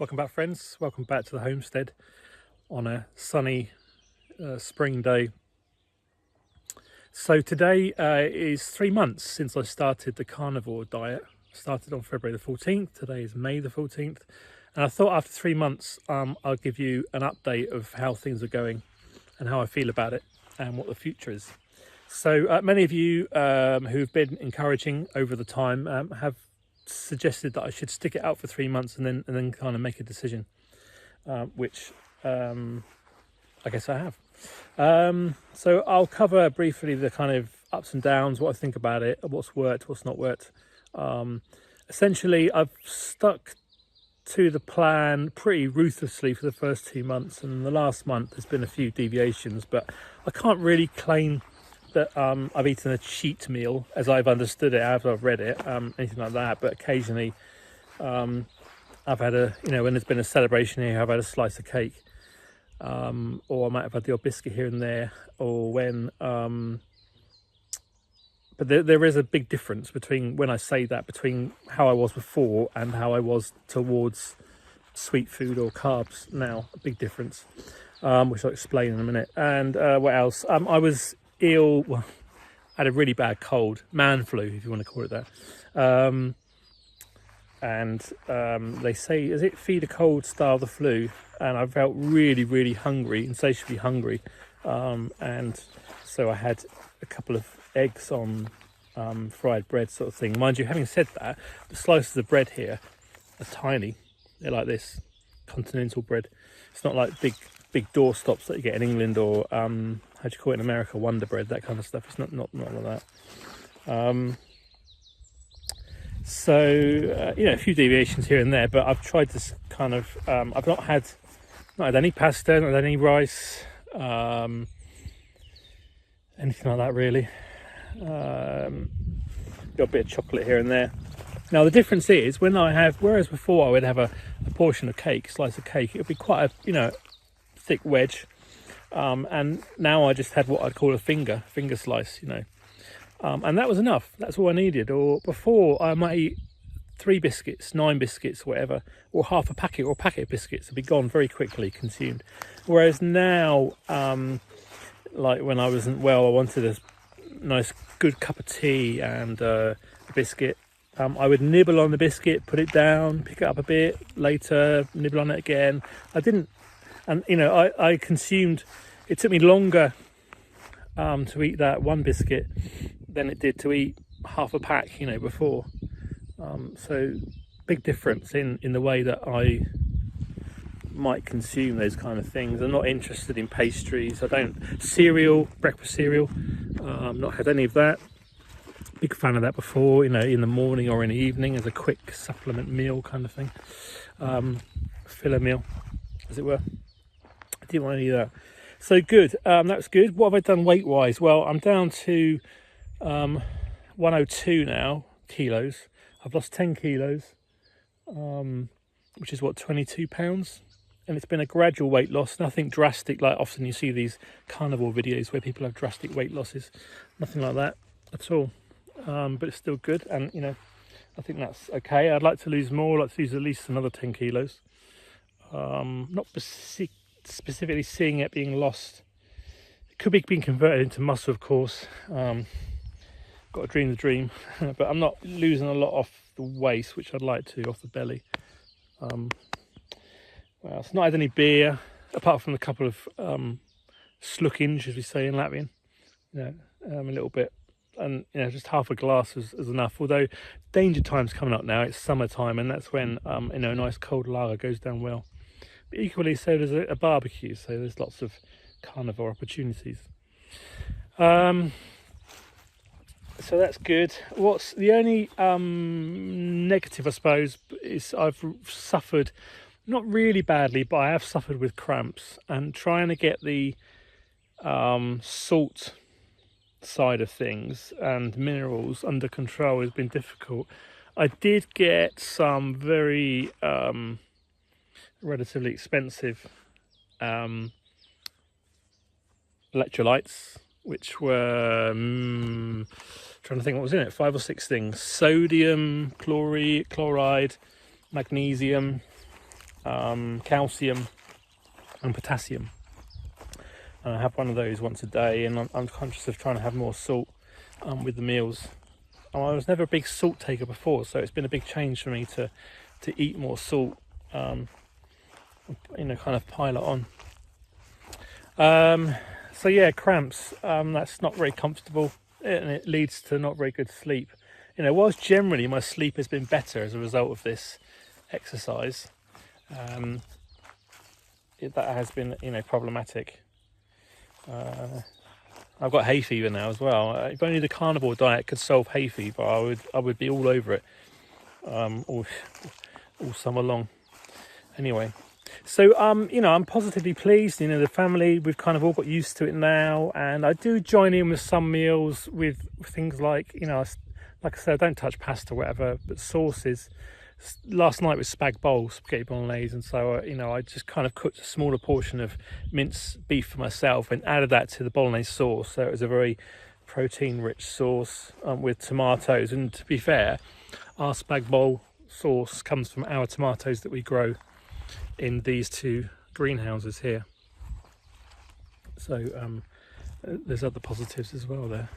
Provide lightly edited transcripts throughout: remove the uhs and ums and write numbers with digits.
Welcome back, friends. Welcome back to the homestead on a sunny spring day. So today is 3 months since I started the carnivore diet. I started on February the 14th. Today is May the 14th. And I thought after 3 months, I'll give you an update of how things are going and how I feel about it and what the future is. So many of you who've been encouraging over the time have suggested that I should stick it out for 3 months and then kind of make a decision, which I guess I have. So I'll cover briefly the kind of ups and downs, what I think about it, what's worked, what's not worked. Essentially, I've stuck to the plan pretty ruthlessly for the first 2 months, and the last month there's been a few deviations, but I can't really claim that I've eaten a cheat meal as I've understood it, as I've read it, anything like that. But occasionally I've had when there's been a celebration here, I've had a slice of cake, or I might have had the odd biscuit here and there, or when but there is a big difference between, when I say that, between how I was before and how I was towards sweet food or carbs now. A big difference, which I'll explain in a minute. And what else? I was ill. Well, I had a really bad cold, man flu, if you want to call it that. They say, is it feed a cold, starve the flu? And I felt really, really hungry, insatiably hungry. And so I had a couple of eggs on fried bread sort of thing. Mind you, having said that, the slices of bread here are tiny. They're like this, continental bread. It's not like big doorstops that you get in England, or how do you call it in America, Wonder Bread, that kind of stuff. It's not like that. A few deviations here and there, but I've tried this kind of I've not had any pasta, not had any rice, anything like that really. Got a bit of chocolate here and there. Now the difference is, whereas before I would have a portion of cake, slice of cake, it would be quite a thick wedge, and now I just had what I'd call a finger slice, and that was enough. That's all I needed. Or before, I might eat 3 biscuits, 9 biscuits, whatever, or half a packet or a packet of biscuits would be gone very quickly, consumed. Whereas now, like when I wasn't well, I wanted a nice good cup of tea and a biscuit. I would nibble on the biscuit, put it down, pick it up a bit later, nibble on it again. I consumed. It took me longer to eat that one biscuit than it did to eat half a pack, before. So big difference in the way that I might consume those kind of things. I'm not interested in pastries. I don't breakfast cereal. Not had any of that. Big fan of that before, in the morning or in the evening as a quick supplement meal kind of thing, filler meal, as it were. I didn't want any of that. So good. That's good. What have I done weight wise? Well, I'm down to 102 now kilos. I've lost 10 kilos, which is 22 pounds. And it's been a gradual weight loss, nothing drastic like often you see these carnivore videos where people have drastic weight losses. Nothing like that at all. But it's still good, and I think that's okay. I'd like to lose more. I'd like to lose at least another 10 kilos. Not specifically seeing it being lost. It could be being converted into muscle, of course. Got to dream the dream, but I'm not losing a lot off the waist, which I'd like to, off the belly. Well, it's not had any beer, apart from a couple of slukins, as we say in Latvian. A little bit, and just half a glass is enough. Although danger time's coming up now, it's summertime, and that's when a nice cold lager goes down well. But equally, so does a barbecue. So there's lots of carnivore opportunities. So that's good. What's the only negative, I suppose, is I've suffered, not really badly, but I have suffered with cramps, and trying to get the salt side of things and minerals under control has been difficult. I did get some very relatively expensive electrolytes, which were trying to think what was in it, 5 or 6 things: sodium, chloride, magnesium, calcium and potassium. And I have one of those once a day, and I'm conscious of trying to have more salt with the meals. I was never a big salt taker before, so it's been a big change for me to eat more salt, kind of pile it on. So yeah, cramps, that's not very comfortable, and it leads to not very good sleep. Whilst generally my sleep has been better as a result of this exercise, that has been, problematic. I've got hay fever now as well. If only the carnivore diet could solve hay fever, I would be all over it, all summer long. Anyway, so I'm positively pleased. The family, we've kind of all got used to it now, and I do join in with some meals with things like, like I said, I don't touch pasta or whatever, but sauces. Last night was spag bowl, spaghetti bolognese, and so I just kind of cooked a smaller portion of minced beef for myself and added that to the bolognese sauce. So it was a very protein-rich sauce with tomatoes. And to be fair, our spag bowl sauce comes from our tomatoes that we grow in these two greenhouses here. So there's other positives as well there.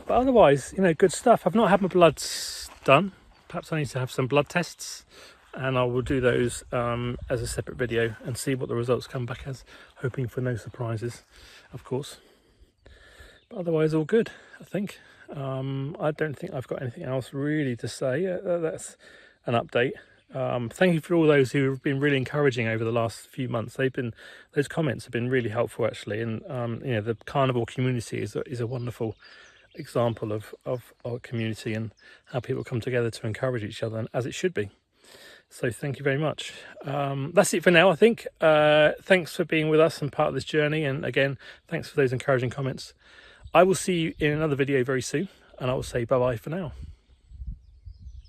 But otherwise, good stuff. I've not had my bloods done. Perhaps I need to have some blood tests, and I will do those as a separate video and see what the results come back as, hoping for no surprises, of course. But otherwise, all good, I think. I don't think I've got anything else really to say. That's an update. Thank you for all those who have been really encouraging over the last few months. Those comments have been really helpful, actually, and the carnivore community is a wonderful example of our community and how people come together to encourage each other, and as it should be. So thank you very much. That's it for now, I think. Thanks for being with us and part of this journey, and again, thanks for those encouraging comments. I will see you in another video very soon, and I will say bye bye for now.